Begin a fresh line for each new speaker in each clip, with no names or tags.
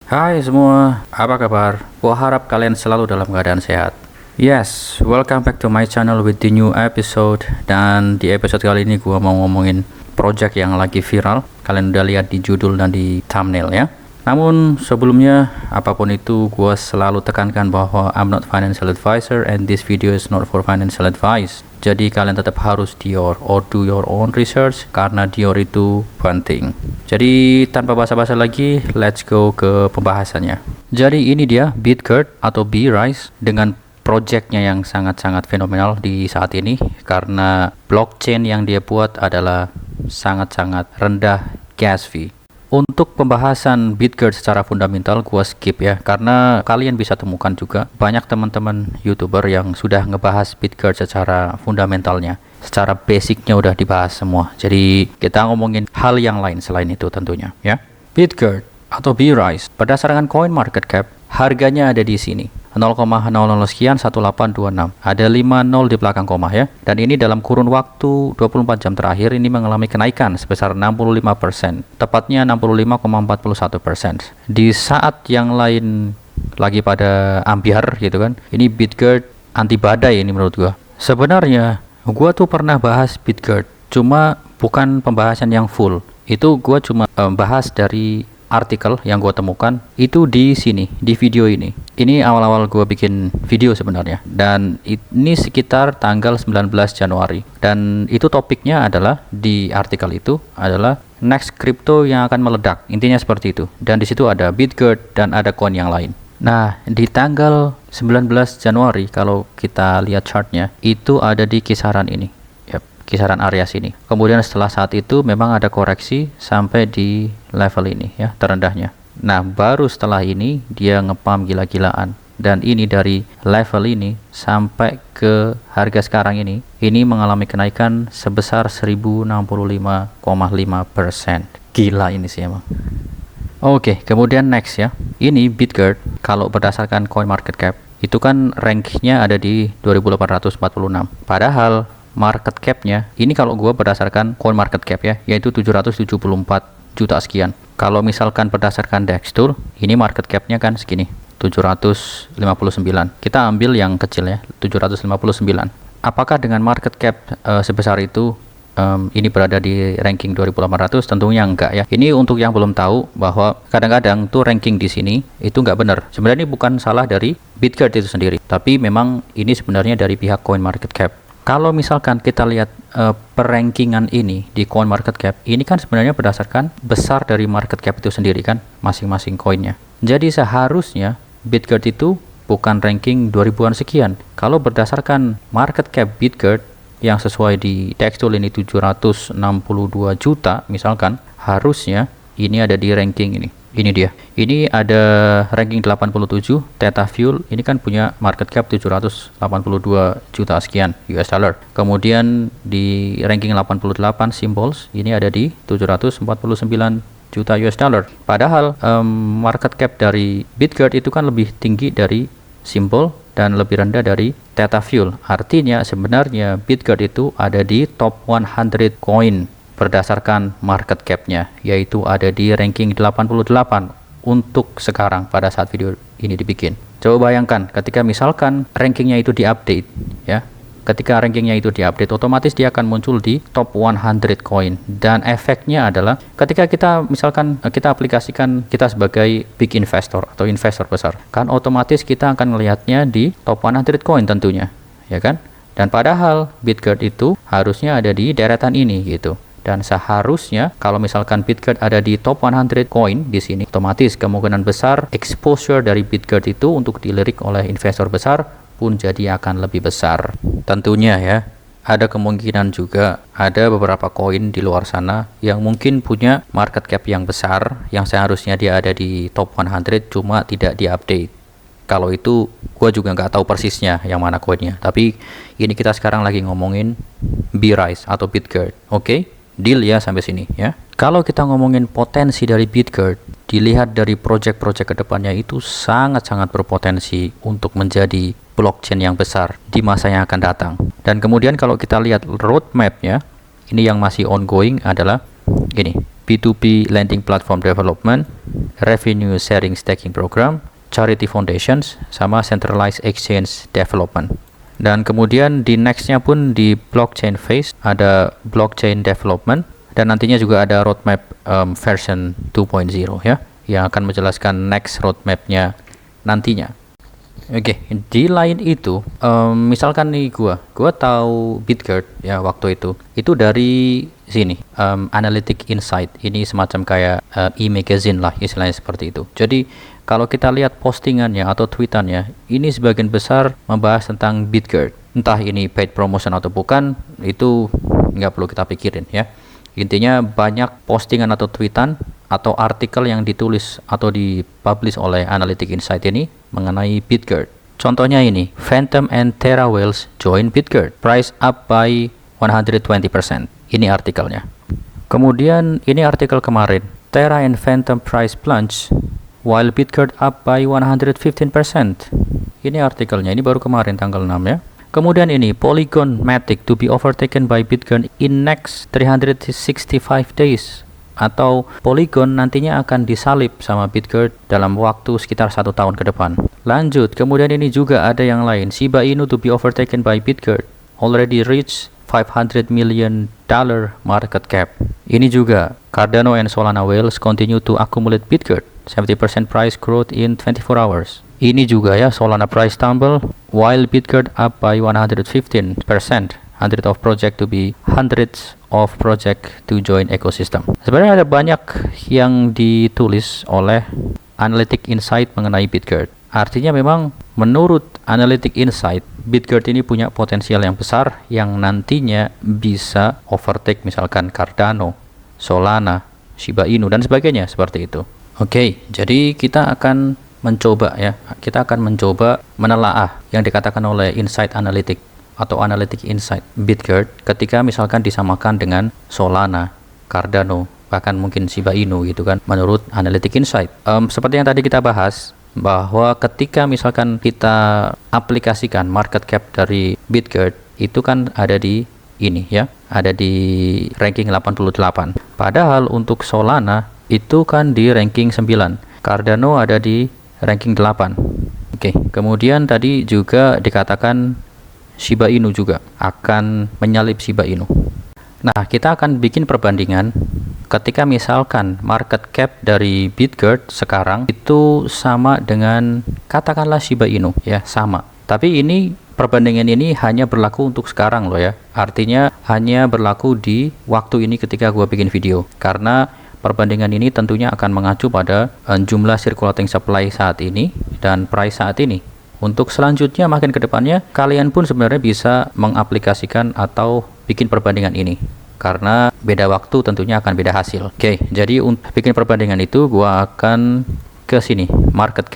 Hai semua, apa kabar? Gua harap kalian selalu dalam keadaan sehat. Yes, welcome back to my channel with the new episode. Dan di episode kali ini gua mau ngomongin project yang lagi viral. Kalian udah lihat di judul dan di thumbnail ya. Namun sebelumnya, apapun itu, gua selalu tekankan bahwa I'm not financial advisor and this video is not for financial advice. Jadi kalian tetap harus do your own research karena Dior itu penting. Jadi tanpa basa-basi lagi, let's go ke pembahasannya. Jadi ini dia Bitgert atau B-Rise dengan projectnya yang sangat-sangat fenomenal di saat ini karena blockchain yang dia buat adalah sangat-sangat rendah gas fee. Untuk pembahasan Bitgert secara fundamental gua skip ya, karena kalian bisa temukan juga banyak teman-teman YouTuber yang sudah ngebahas Bitgert secara fundamentalnya, secara basicnya udah dibahas semua. Jadi kita ngomongin hal yang lain selain itu tentunya ya. Bitgert atau B-Rise berdasarkan CoinMarketCap harganya ada di sini 0,00 sekian 1826, ada 50 di belakang koma ya, dan ini dalam kurun waktu 24 jam terakhir ini mengalami kenaikan sebesar 65%, tepatnya 65,41%. Di saat yang lain lagi pada ambiar gitu kan, ini Bitgert anti badai ini menurut gua. Sebenarnya gua tuh pernah bahas Bitgert, cuma bukan pembahasan yang full, itu gua cuma bahas dari artikel yang gue temukan itu di sini, di video ini. Ini awal-awal gue bikin video sebenarnya, dan ini sekitar tanggal 19 Januari, dan itu topiknya adalah di artikel itu adalah next crypto yang akan meledak, intinya seperti itu. Dan di situ ada Bitgert dan ada coin yang lain. Nah, di tanggal 19 Januari kalau kita lihat chartnya itu ada di kisaran ini, kisaran area sini. Kemudian setelah saat itu memang ada koreksi sampai di level ini ya, terendahnya. Nah, baru setelah ini dia ngepam gila-gilaan, dan ini dari level ini sampai ke harga sekarang ini mengalami kenaikan sebesar 1065,5%. Gila ini sih emang. Oke, kemudian next ya. Ini Bitgert kalau berdasarkan CoinMarketCap itu kan ranknya ada di 2846. Padahal market cap-nya ini kalau gua berdasarkan CoinMarketCap ya, yaitu 774 juta sekian. Kalau misalkan berdasarkan Dextool, ini market cap-nya kan segini, 759. Kita ambil yang kecil ya, 759. Apakah dengan market cap sebesar itu ini berada di ranking 2800? Tentunya enggak ya. Ini untuk yang belum tahu bahwa kadang-kadang tuh ranking di sini itu enggak benar. Sebenarnya ini bukan salah dari Bitgert itu sendiri, tapi memang ini sebenarnya dari pihak CoinMarketCap. Kalau misalkan kita lihat perankingan ini di CoinMarketCap, ini kan sebenarnya berdasarkan besar dari market cap itu sendiri kan, masing-masing koinnya. Jadi seharusnya Bitgert itu bukan ranking 2000-an sekian. Kalau berdasarkan market cap Bitgert yang sesuai di Dextool ini 762 juta misalkan, harusnya ini ada di ranking ini. Ini dia. Ini ada ranking 87, Theta Fuel ini kan punya market cap 782 juta sekian US dollar. Kemudian di ranking 88 Symbols ini ada di 749 juta US dollar. Padahal market cap dari Bitgert itu kan lebih tinggi dari Symbol dan lebih rendah dari Theta Fuel. Artinya sebenarnya Bitgert itu ada di top 100 coin berdasarkan market cap-nya, yaitu ada di ranking 88 untuk sekarang pada saat video ini dibikin. Coba bayangkan ketika misalkan rankingnya itu diupdate ya, ketika rankingnya itu diupdate otomatis dia akan muncul di top 100 coin, dan efeknya adalah ketika kita misalkan kita aplikasikan kita sebagai big investor atau investor besar, kan otomatis kita akan melihatnya di top 100 coin tentunya ya kan. Dan padahal Bitgert itu harusnya ada di deretan ini gitu. Dan seharusnya kalau misalkan Bitgert ada di top 100 coin di sini, otomatis kemungkinan besar exposure dari Bitgert itu untuk dilirik oleh investor besar pun jadi akan lebih besar. Tentunya ya, ada kemungkinan juga ada beberapa koin di luar sana yang mungkin punya market cap yang besar, yang seharusnya dia ada di top 100 cuma tidak diupdate. Kalau itu gua juga nggak tahu persisnya yang mana koinnya, tapi ini kita sekarang lagi ngomongin B-Rise atau Bitgert. Oke? Deal ya sampai sini ya. Kalau kita ngomongin potensi dari Bitgert, dilihat dari project-project kedepannya itu sangat-sangat berpotensi untuk menjadi blockchain yang besar di masa yang akan datang. Dan kemudian kalau kita lihat roadmap-nya, ini yang masih ongoing adalah gini. P2P lending platform development, revenue sharing staking program, charity foundations, sama centralized exchange development. Dan kemudian di nextnya pun di blockchain phase ada blockchain development, dan nantinya juga ada roadmap version 2.0 ya, yang akan menjelaskan next roadmapnya nantinya. Oke, di lain itu, misalkan nih gua tahu Bitgert ya waktu itu dari sini, Analytic Insight, ini semacam kayak e-magazine lah istilahnya seperti itu. Jadi kalau kita lihat postingannya atau tweetannya, ini sebagian besar membahas tentang Bitgert. Entah ini paid promotion atau bukan, itu nggak perlu kita pikirin ya. Intinya banyak postingan atau tweetan atau artikel yang ditulis atau dipublish oleh Analytic Insight ini mengenai Bitgert. Contohnya ini, Phantom and Terra Whales join Bitgert, price up by 120%. Ini artikelnya. Kemudian ini artikel kemarin, Terra and Phantom price plunge while Bitgert up by 115%. Ini artikelnya, ini baru kemarin tanggal 6 ya. Kemudian ini, Polygon Matic to be overtaken by Bitcoin in next 365 days. Atau Polygon nantinya akan disalip sama Bitgert dalam waktu sekitar 1 tahun ke depan. Lanjut, kemudian ini juga ada yang lain, Shiba Inu to be overtaken by Bitgert, already reached $500 million market cap. Ini juga, Cardano and Solana whales continue to accumulate Bitgert, 70% price growth in 24 hours. Ini juga ya, Solana price tumble, while Bitgert up by 115%. Hundreds of project to join ecosystem. Sebenarnya ada banyak yang ditulis oleh Analytic Insight mengenai Bitgert. Artinya memang menurut Analytic Insight, Bitgert ini punya potensial yang besar yang nantinya bisa overtake misalkan Cardano, Solana, Shiba Inu dan sebagainya seperti itu. Oke, jadi kita akan mencoba menelaah yang dikatakan oleh Insight Analytic atau Analytic Insight Bitgert ketika misalkan disamakan dengan Solana, Cardano, bahkan mungkin Shiba Inu gitu kan, menurut Analytic Insight. Seperti yang tadi kita bahas, bahwa ketika misalkan kita aplikasikan market cap dari Bitgert, itu kan ada di ini ya, ada di ranking 88. Padahal untuk Solana itu kan di ranking 9, Cardano ada di ranking 8. Oke, kemudian tadi juga dikatakan Shiba Inu juga akan menyalip Shiba Inu. Nah, kita akan bikin perbandingan ketika misalkan market cap dari Bitgert sekarang itu sama dengan katakanlah Shiba Inu ya, sama. Tapi ini perbandingan ini hanya berlaku untuk sekarang loh ya. Artinya hanya berlaku di waktu ini ketika gua bikin video. Karena perbandingan ini tentunya akan mengacu pada jumlah circulating supply saat ini dan price saat ini. Untuk selanjutnya makin ke depannya, kalian pun sebenarnya bisa mengaplikasikan atau bikin perbandingan ini. Karena beda waktu tentunya akan beda hasil. Oke, jadi untuk bikin perbandingan itu gua akan ke sini, market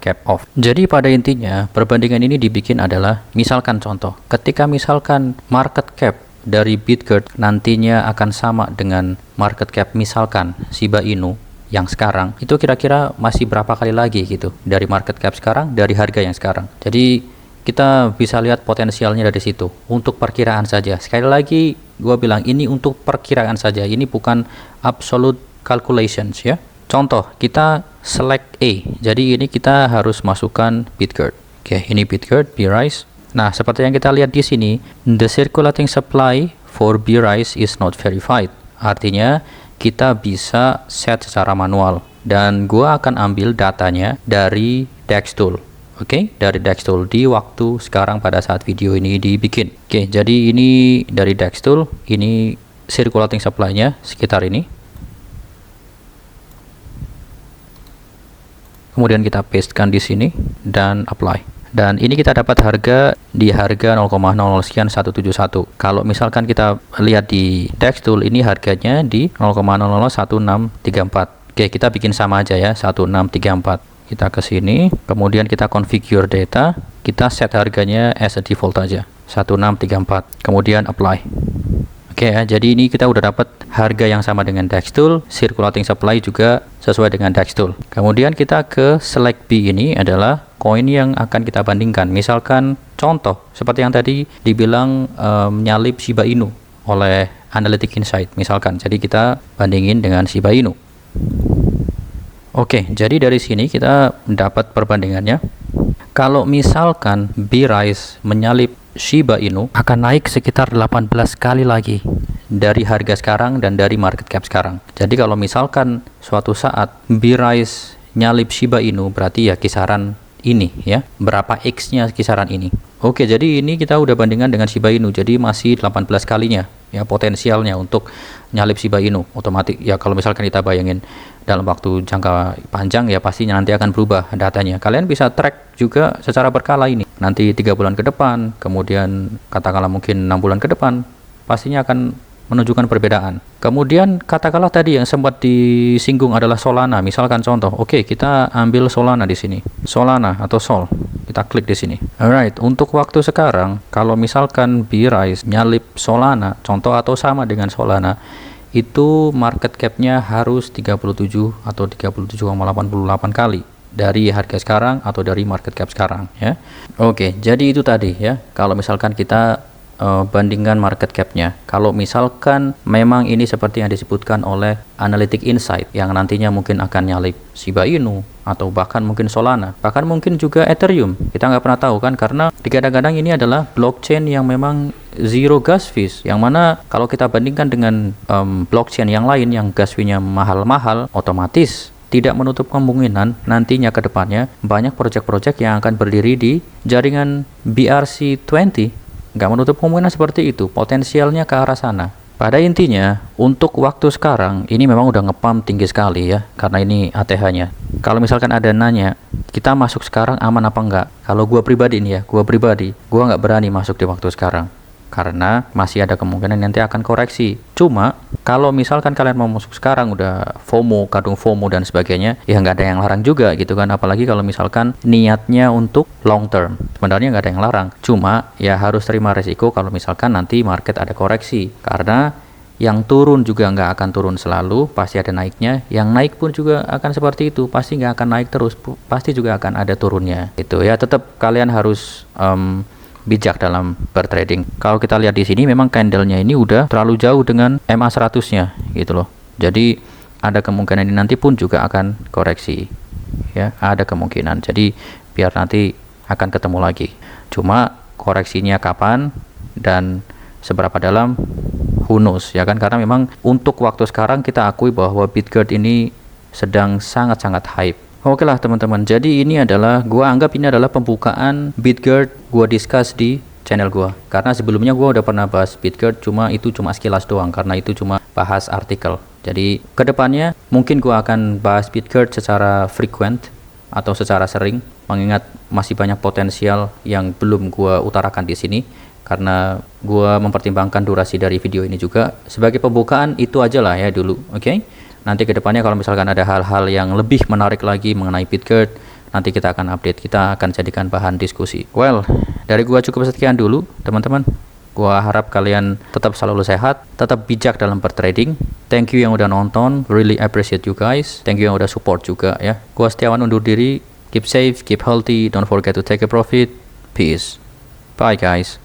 cap off. Jadi pada intinya perbandingan ini dibikin adalah misalkan contoh, ketika misalkan market cap dari Bitgert nantinya akan sama dengan market cap misalkan Shiba Inu yang sekarang, itu kira-kira masih berapa kali lagi gitu dari market cap sekarang, dari harga yang sekarang. Jadi kita bisa lihat potensialnya dari situ untuk perkiraan saja. Sekali lagi gua bilang ini untuk perkiraan saja, ini bukan absolute calculations ya. Contoh, kita select A, jadi ini kita harus masukkan Bitgert. Oke, ini Bitgert, BRISE. Nah, seperti yang kita lihat di sini, the circulating supply for BRISE is not verified. Artinya kita bisa set secara manual, dan gua akan ambil datanya dari Dextool. Oke, dari Dextool di waktu sekarang pada saat video ini dibikin. Oke, jadi ini dari Dextool, ini circulating supply-nya sekitar ini. Kemudian kita pastekan di sini dan apply. Dan ini kita dapat harga di harga 0,00 sekian 171. Kalau misalkan kita lihat di Dextool, ini harganya di 0,001634. Oke, kita bikin sama aja ya, 1634. Kita ke sini, kemudian kita configure data, kita set harganya as a default aja, 1634. Kemudian apply. Oke ya, jadi ini kita udah dapat harga yang sama dengan Dextool, circulating supply juga sesuai dengan Dextool. Kemudian kita ke select B, ini adalah koin yang akan kita bandingkan. Misalkan contoh seperti yang tadi dibilang menyalip Shiba Inu, oleh Analytic Insight misalkan. Jadi kita bandingin dengan Shiba Inu. Oke, jadi dari sini kita dapat perbandingannya. Kalau misalkan B-Rise menyalip Shiba Inu, akan naik sekitar 18 kali lagi dari harga sekarang dan dari market cap sekarang. Jadi kalau misalkan suatu saat B-Rise nyalip Shiba Inu, berarti ya kisaran ini ya, berapa X-nya kisaran ini. Oke, jadi ini kita udah bandingkan dengan Shiba Inu, jadi masih 18 kalinya ya potensialnya untuk nyalip Shiba Inu. Otomatis ya, kalau misalkan kita bayangin dalam waktu jangka panjang ya pasti nanti akan berubah datanya. Kalian bisa track juga secara berkala ini. Nanti 3 bulan ke depan, kemudian katakanlah mungkin 6 bulan ke depan, pastinya akan menunjukkan perbedaan. Kemudian katakanlah tadi yang sempat disinggung adalah Solana, misalkan contoh. Oke, kita ambil Solana di sini. Solana atau Sol. Kita klik di sini. Alright, untuk waktu sekarang kalau misalkan B-Rise nyalip Solana, contoh atau sama dengan Solana, itu market cap-nya harus 37 atau 37,88 kali dari harga sekarang atau dari market cap sekarang ya. Oke, jadi itu tadi ya. Kalau misalkan kita bandingkan market cap-nya. Kalau misalkan memang ini seperti yang disebutkan oleh Analytic Insight yang nantinya mungkin akan nyalip Shiba Inu atau bahkan mungkin Solana, bahkan mungkin juga Ethereum. Kita nggak pernah tahu kan, karena digadang-gadang ini adalah blockchain yang memang zero gas fees, yang mana kalau kita bandingkan dengan blockchain yang lain yang gas fee-nya mahal-mahal, otomatis tidak menutup kemungkinan nantinya ke depannya banyak proyek-proyek yang akan berdiri di jaringan BRC20. Nggak menutup kemungkinan seperti itu, potensialnya ke arah sana. Pada intinya, untuk waktu sekarang ini memang udah ngepump tinggi sekali ya, karena ini ATH-nya. Kalau misalkan ada nanya, kita masuk sekarang aman apa enggak? Kalau gua pribadi nih ya, gua nggak berani masuk di waktu sekarang, karena masih ada kemungkinan nanti akan koreksi. Cuma kalau misalkan kalian mau masuk sekarang udah FOMO, kadung FOMO dan sebagainya, ya nggak ada yang larang juga gitu kan. Apalagi kalau misalkan niatnya untuk long term, sebenarnya nggak ada yang larang. Cuma ya harus terima resiko kalau misalkan nanti market ada koreksi, karena yang turun juga nggak akan turun selalu, pasti ada naiknya. Yang naik pun juga akan seperti itu, pasti nggak akan naik terus, pasti juga akan ada turunnya. Itu ya, tetap kalian harus bijak dalam bertrading. Kalau kita lihat di sini memang candlenya ini udah terlalu jauh dengan MA 100-nya gitu loh. Jadi ada kemungkinan ini nanti pun juga akan koreksi. Ya, ada kemungkinan. Jadi biar nanti akan ketemu lagi. Cuma koreksinya kapan dan seberapa dalam, who knows ya kan, karena memang untuk waktu sekarang kita akui bahwa Bitgert ini sedang sangat-sangat hype. Oke lah teman-teman, jadi ini adalah gua anggap ini adalah pembukaan Bitgert gua discuss di channel gua, karena sebelumnya gua udah pernah bahas Bitgert, cuma itu cuma sekilas doang karena itu cuma bahas artikel. Jadi kedepannya mungkin gua akan bahas Bitgert secara frequent atau secara sering, mengingat masih banyak potensial yang belum gua utarakan di sini, karena gua mempertimbangkan durasi dari video ini juga. Sebagai pembukaan itu aja lah ya dulu, oke? Nanti kedepannya kalau misalkan ada hal-hal yang lebih menarik lagi mengenai Bitgert, nanti kita akan update, kita akan jadikan bahan diskusi. Well, dari gua cukup sekian dulu teman-teman. Gua harap kalian tetap selalu sehat, tetap bijak dalam bertrading. Thank you yang udah nonton, really appreciate you guys. Thank you yang udah support juga ya. Gua Setiawan undur diri. Keep safe, keep healthy, don't forget to take a profit. Peace. Bye guys.